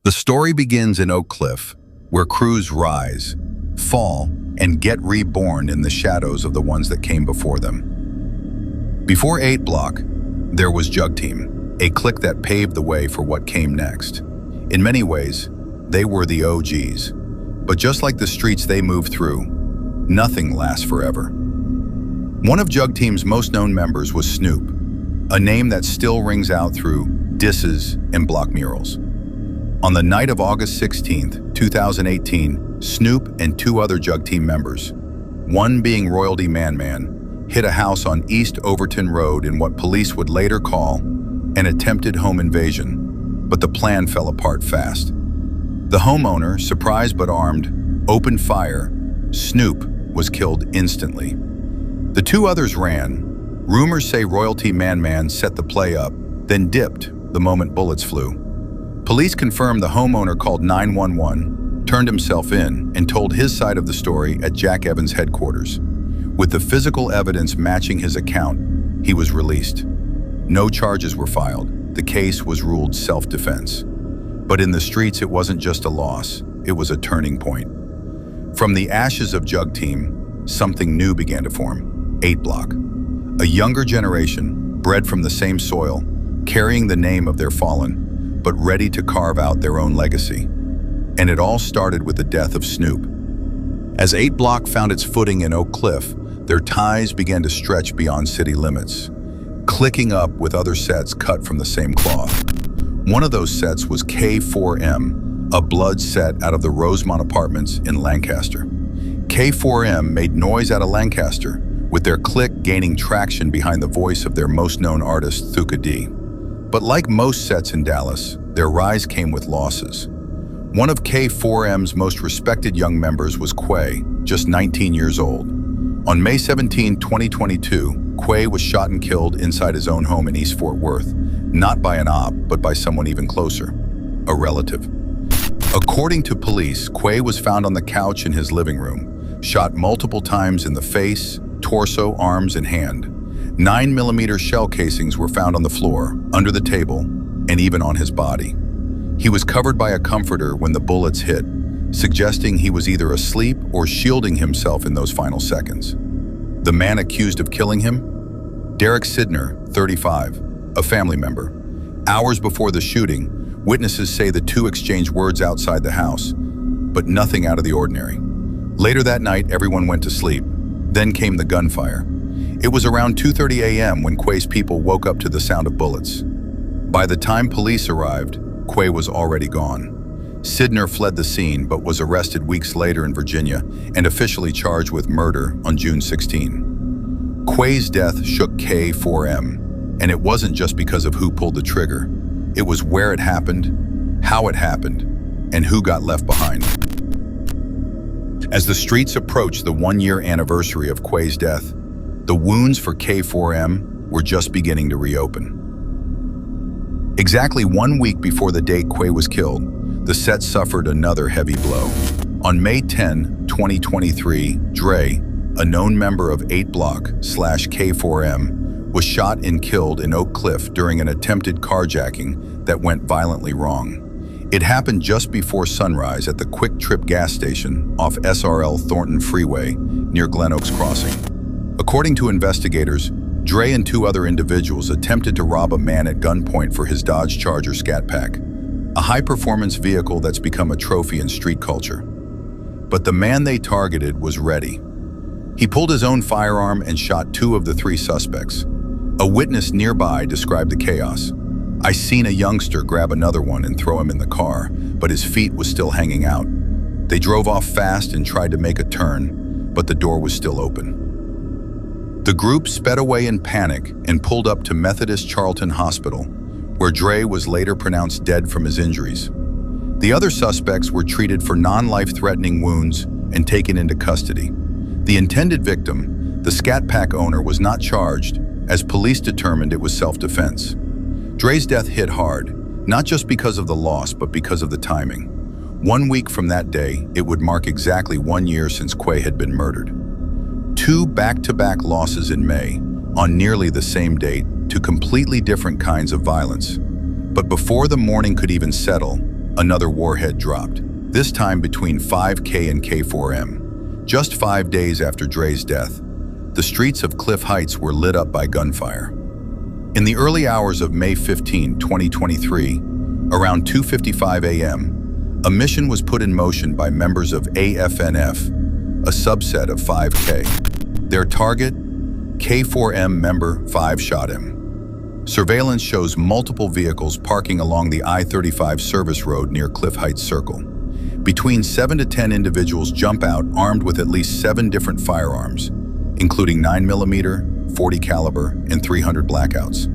The story begins in Oak Cliff, where crews rise, fall, and get reborn in the shadows of the ones that came before them. Before 8 Block, there was Jug Team, a clique that paved the way for what came next. In many ways, they were the OGs. But just like the streets they moved through, nothing lasts forever. One of Jug Team's most known members was Snoop, a name that still rings out through disses and block murals. On the night of August 16th, 2018, Snoop and 2 other Jug Team members, one being Royalty Man, hit a house on East Overton Road in what police would later call an attempted home invasion, but the plan fell apart fast. The homeowner, surprised but armed, opened fire. Snoop was killed instantly. The 2 others ran. Rumors say Royalty Man set the play up, then dipped the moment bullets flew. Police confirmed the homeowner called 911, turned himself in, and told his side of the story at Jack Evans' headquarters. With the physical evidence matching his account, he was released. No charges were filed. The case was ruled self-defense. But in the streets, it wasn't just a loss, it was a turning point. From the ashes of Jug Team, something new began to form, 8 Block. A younger generation, bred from the same soil, carrying the name of their fallen, but ready to carve out their own legacy. And it all started with the death of Snoop. As 8 Block found its footing in Oak Cliff, their ties began to stretch beyond city limits, clicking up with other sets cut from the same cloth. One of those sets was K4M, a blood set out of the Rosemont Apartments in Lancaster. K4M made noise out of Lancaster, with their clique gaining traction behind the voice of their most known artist, Thuka D. But like most sets in Dallas, their rise came with losses. One of K4M's most respected young members was Quay, just 19 years old. On May 17, 2022, Quay was shot and killed inside his own home in East Fort Worth, not by an op, but by someone even closer, a relative. According to police, Quay was found on the couch in his living room, shot multiple times in the face, torso, arms, and hand. 9mm shell casings were found on the floor, under the table, and even on his body. He was covered by a comforter when the bullets hit, suggesting he was either asleep or shielding himself in those final seconds. The man accused of killing him? Derek Sidner, 35, a family member. Hours before the shooting, witnesses say the 2 exchanged words outside the house, but nothing out of the ordinary. Later that night, everyone went to sleep. Then came the gunfire. It was around 2:30 a.m. when Quay's people woke up to the sound of bullets. By the time police arrived, Quay was already gone. Sidner fled the scene but was arrested weeks later in Virginia and officially charged with murder on June 16. Quay's death shook K4M, and it wasn't just because of who pulled the trigger. It was where it happened, how it happened, and who got left behind. As the streets approached the 1-year anniversary of Quay's death, the wounds for K4M were just beginning to reopen. Exactly 1 week before the date Quay was killed, the set suffered another heavy blow. On May 10, 2023, Dre, a known member of 8 Block/K4M, was shot and killed in Oak Cliff during an attempted carjacking that went violently wrong. It happened just before sunrise at the Quick Trip gas station off SRL Thornton Freeway near Glen Oaks Crossing. According to investigators, Dre and 2 other individuals attempted to rob a man at gunpoint for his Dodge Charger Scat Pack, a high-performance vehicle that's become a trophy in street culture. But the man they targeted was ready. He pulled his own firearm and shot 2 of the 3 suspects. A witness nearby described the chaos. "I seen a youngster grab another one and throw him in the car, but his feet was still hanging out. They drove off fast and tried to make a turn, but the door was still open." The group sped away in panic and pulled up to Methodist Charlton Hospital, where Dre was later pronounced dead from his injuries. The other suspects were treated for non-life-threatening wounds and taken into custody. The intended victim, the Scat Pack owner, was not charged, as police determined it was self-defense. Dre's death hit hard, not just because of the loss, but because of the timing. 1 week from that day, it would mark exactly 1 year since Quay had been murdered. 2 back-to-back losses in May, on nearly the same date, to completely different kinds of violence. But before the mourning could even settle, another warhead dropped, this time between 5K and K4M. Just 5 days after Dre's death, the streets of Cliff Heights were lit up by gunfire. In the early hours of May 15, 2023, around 2:55 a.m., a mission was put in motion by members of AFNF, a subset of 5K. Their target? K4M member 5 shot him. Surveillance shows multiple vehicles parking along the I-35 service road near Cliff Heights Circle. Between 7 to 10 individuals jump out armed with at least 7 different firearms, including 9mm, 40 caliber, and 300 blackouts.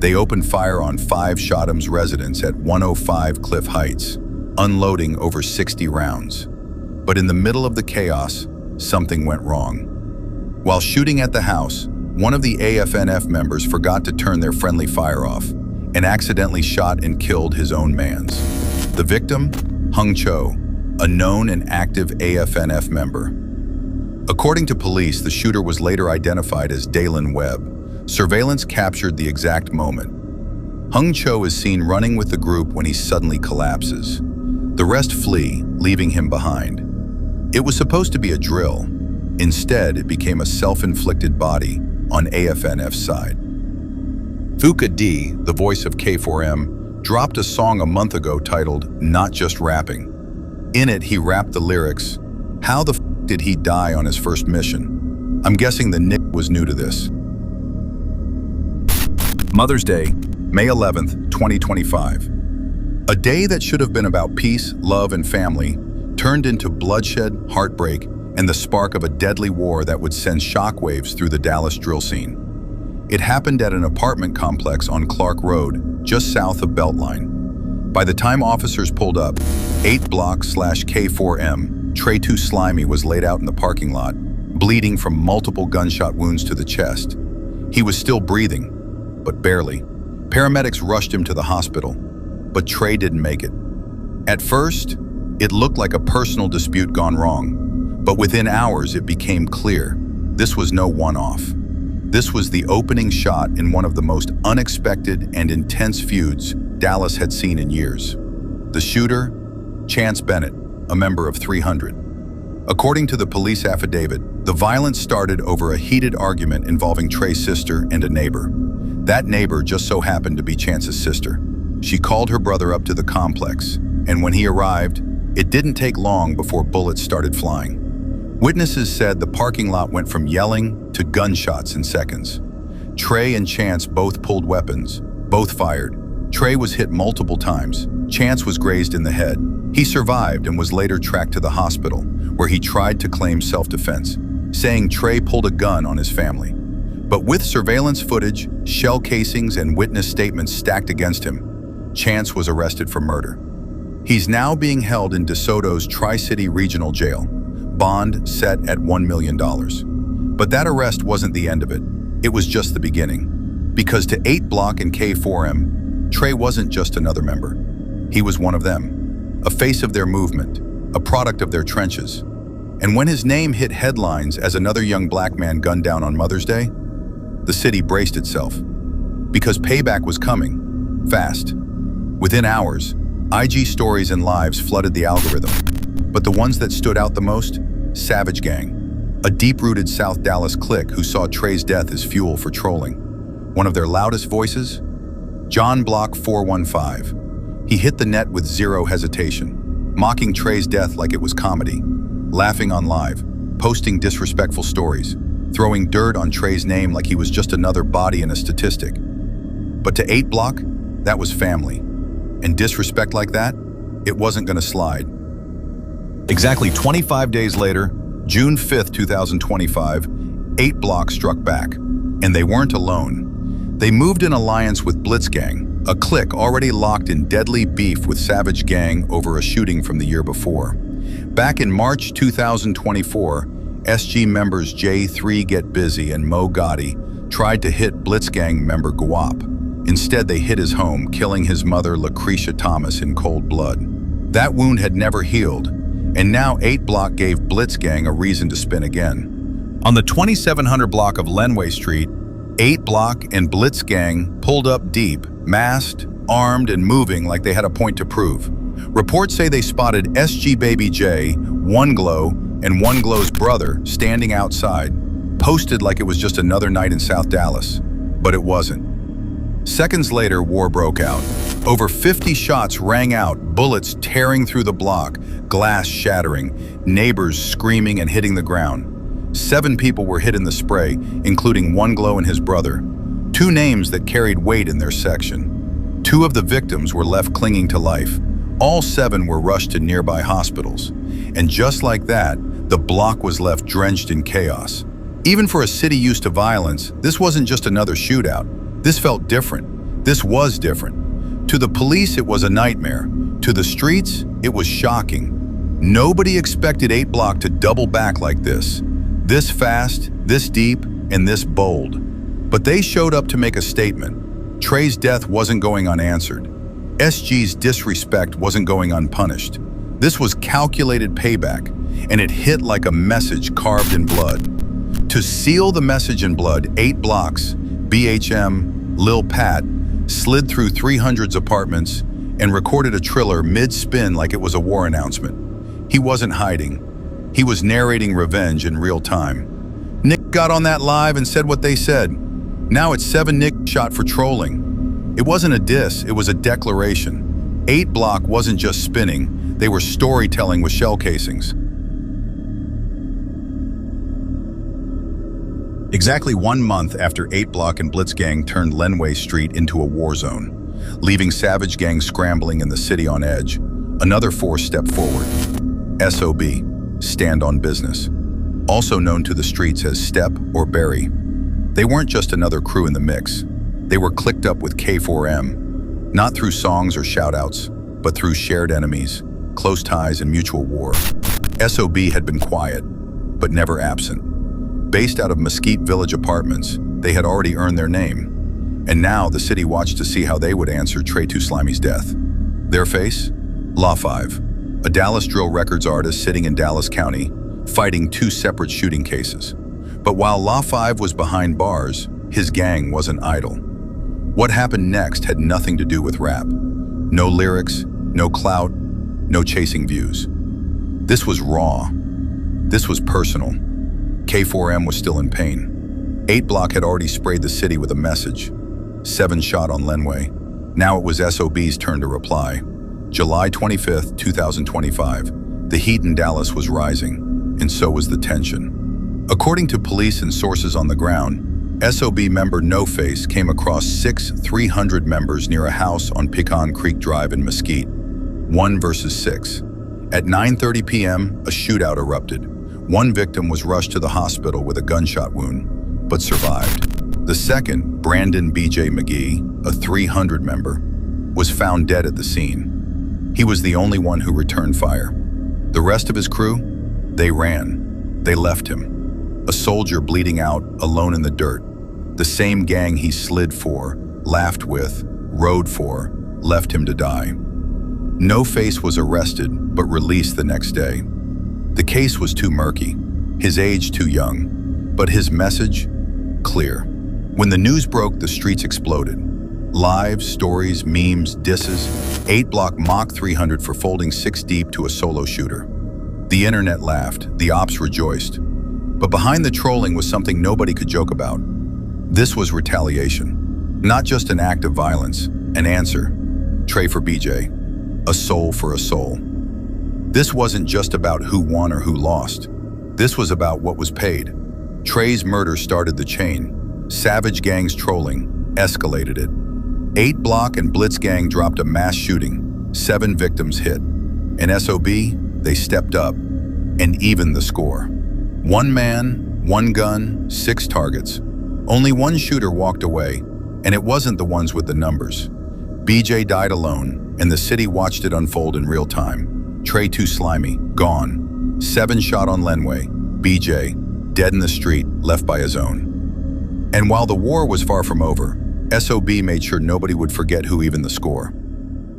They opened fire on 5 Shotham's residence at 105 Cliff Heights, unloading over 60 rounds. But in the middle of the chaos, something went wrong. While shooting at the house, one of the AFNF members forgot to turn their friendly fire off and accidentally shot and killed his own mans. The victim? Hung Cho, a known and active AFNF member. According to police, the shooter was later identified as Dalen Webb. Surveillance captured the exact moment. Hung Cho is seen running with the group when he suddenly collapses. The rest flee, leaving him behind. It was supposed to be a drill. Instead, it became a self-inflicted body on AFNF's side. Fuka D, the voice of K4M, dropped a song a month ago titled Not Just Rapping. In it, he rapped the lyrics, "How the f did he die on his first mission?" I'm guessing the Nick was new to this. Mother's Day, May 11th, 2025. A day that should have been about peace, love, and family turned into bloodshed, heartbreak, and the spark of a deadly war that would send shockwaves through the Dallas drill scene. It happened at an apartment complex on Clark Road, just south of Beltline. By the time officers pulled up, 8 block/K4M, Trey Slimey was laid out in the parking lot, bleeding from multiple gunshot wounds to the chest. He was still breathing, but barely. Paramedics rushed him to the hospital, but Trey didn't make it. At first, it looked like a personal dispute gone wrong, but within hours it became clear this was no one-off. This was the opening shot in one of the most unexpected and intense feuds Dallas had seen in years. The shooter? Chance Bennett, a member of 300. According to the police affidavit, the violence started over a heated argument involving Trey's sister and a neighbor. That neighbor just so happened to be Chance's sister. She called her brother up to the complex, and when he arrived, it didn't take long before bullets started flying. Witnesses said the parking lot went from yelling to gunshots in seconds. Trey and Chance both pulled weapons, both fired. Trey was hit multiple times. Chance was grazed in the head. He survived and was later tracked to the hospital, where he tried to claim self-defense, saying Trey pulled a gun on his family. But with surveillance footage, shell casings, and witness statements stacked against him, Chance was arrested for murder. He's now being held in DeSoto's Tri-City Regional Jail, bond set at $1 million. But that arrest wasn't the end of it. It was just the beginning. Because to 8 Block and K4M, Trey wasn't just another member. He was one of them, a face of their movement, a product of their trenches. And when his name hit headlines as another young black man gunned down on Mother's Day, the city braced itself. Because payback was coming, fast. Within hours, IG stories and lives flooded the algorithm. But the ones that stood out the most? Savage Gang, a deep-rooted South Dallas clique who saw Trey's death as fuel for trolling. One of their loudest voices? John Block 415. He hit the net with zero hesitation, mocking Trey's death like it was comedy, laughing on live, posting disrespectful stories, throwing dirt on Trey's name like he was just another body in a statistic. But to 8 Block, that was family. And disrespect like that, it wasn't gonna slide. Exactly 25 days later, June 5th, 2025, 8 Block struck back. And they weren't alone. They moved in alliance with Blitz Gang, a clique already locked in deadly beef with Savage Gang over a shooting from the year before. Back in March 2024, SG members J3 Get Busy and Mo Gotti tried to hit Blitz Gang member Guap. Instead, they hit his home, killing his mother, Lucretia Thomas, in cold blood. That wound had never healed, and now 8 Block gave Blitz Gang a reason to spin again. On the 2700 block of Lenway Street, 8 Block and Blitz Gang pulled up deep, masked, armed, and moving like they had a point to prove. Reports say they spotted SG Baby J, One Glow, and One Glow's brother standing outside, posted like it was just another night in South Dallas. But it wasn't. Seconds later, war broke out. Over 50 shots rang out, bullets tearing through the block, glass shattering, neighbors screaming and hitting the ground. 7 people were hit in the spray, including One Glow and his brother. 2 names that carried weight in their section. 2 of the victims were left clinging to life. All 7 were rushed to nearby hospitals. And just like that, the block was left drenched in chaos. Even for a city used to violence, this wasn't just another shootout. This felt different. This was different. To the police, it was a nightmare. To the streets, it was shocking. Nobody expected 8 Block to double back like this fast, this deep, and this bold. But they showed up to make a statement. Trey's death wasn't going unanswered. SG's disrespect wasn't going unpunished. This was calculated payback, and it hit like a message carved in blood. To seal the message in blood, 8 Blocks, BHM, Lil Pat, slid through 300's apartments and recorded a trailer mid-spin like it was a war announcement. He wasn't hiding. He was narrating revenge in real time. Nick got on that live and said what they said. Now it's 7 Nick shot for trolling. It wasn't a diss, it was a declaration. 8 Block wasn't just spinning, they were storytelling with shell casings. Exactly 1 month after 8 Block and Blitzgang turned Lenway Street into a war zone, leaving savage gangs scrambling and the city on edge, another force stepped forward. SOB, Stand on Business, also known to the streets as Step or Bury. They weren't just another crew in the mix. They were clicked up with K4M, not through songs or shoutouts, but through shared enemies, close ties, and mutual war. SOB had been quiet, but never absent. Based out of Mesquite Village apartments, they had already earned their name. And now the city watched to see how they would answer Trey Slimey's death. Their face? Law 5, a Dallas drill records artist sitting in Dallas County, fighting 2 separate shooting cases. But while Law 5 was behind bars, his gang wasn't idle. What happened next had nothing to do with rap. No lyrics, no clout, no chasing views. This was raw. This was personal. K4M was still in pain. 8 Block had already sprayed the city with a message. 7 shot on Lenway. Now it was SOB's turn to reply. July 25th, 2025. The heat in Dallas was rising, and so was the tension. According to police and sources on the ground, SOB member No Face came across 6 300 members near a house on Pecan Creek Drive in Mesquite. 1 versus 6. At 9:30 p.m., a shootout erupted. 1 victim was rushed to the hospital with a gunshot wound, but survived. The second, Brandon BJ McGee, a 300 member, was found dead at the scene. He was the only one who returned fire. The rest of his crew? They ran. They left him. A soldier bleeding out, alone in the dirt. The same gang he slid for, laughed with, rode for, left him to die. No Face was arrested, but released the next day. The case was too murky, his age too young, but his message, clear. When the news broke, the streets exploded. Lives, stories, memes, disses. 8 Block mocked 300 for folding 6 deep to a solo shooter. The internet laughed, the ops rejoiced. But behind the trolling was something nobody could joke about. This was retaliation. Not just an act of violence, an answer. Trey for BJ, a soul for a soul. This wasn't just about who won or who lost. This was about what was paid. Trey's murder started the chain. Savage gangs trolling escalated it. 8 Block and Blitzgang dropped a mass shooting. 7 victims hit. And SOB, they stepped up and evened the score. 1 man, 1 gun, 6 targets. Only 1 shooter walked away, and it wasn't the ones with the numbers. BJ died alone, and the city watched it unfold in real time. Trey Slimey, gone. 7 shot on Lenway. BJ, dead in the street, left by his own. And while the war was far from over, SOB made sure nobody would forget who evened the score.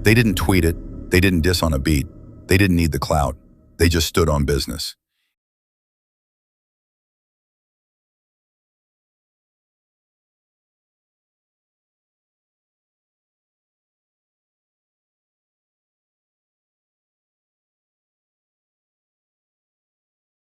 They didn't tweet it, they didn't diss on a beat, they didn't need the clout, they just stood on business.